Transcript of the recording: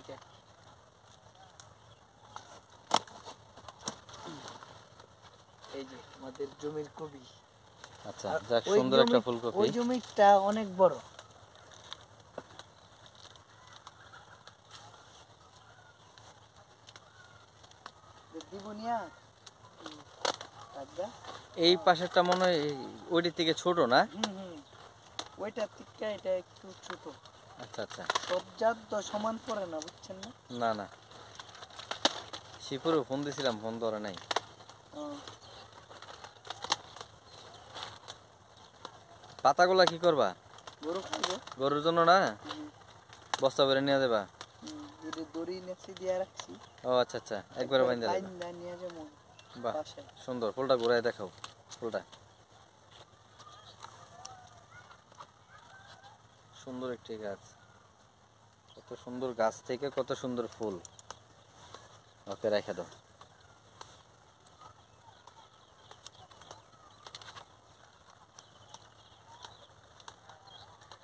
থেকে। এই যে আমাদের জমির কপি। আচ্ছা, যাক সুন্দর একটা ফুলকপি। ওই জমিটা অনেক বড়। এই পাশেরটা মনে হয় ওইটার থেকে ছোট না? ওইটার থেকে এটা একটু ছোট। আচ্ছা আচ্ছা, সব জাত তো সমান পড়ে না, বুঝছেন না? না না, শিপুরও ফোন দিছিলাম, ফোন ধরে নাই। পাতাগুলা কি করবা? গরু খাইবো। গরুর জন্য না? বস্তা করে নিয়ে যাবা? দড়ি নেছি দিয়ে রাখছি। ও আচ্ছা আচ্ছা, একবারে বাইন্ধা যাবে। নিয়ে যাবো। বাহ, সুন্দর। ফুলটা ঘুরায় দেখাও ফুলটা। সুন্দর একটি গাছ, কত সুন্দর গাছ থেকে কত সুন্দর ফুল। ওকে রেখে দাও।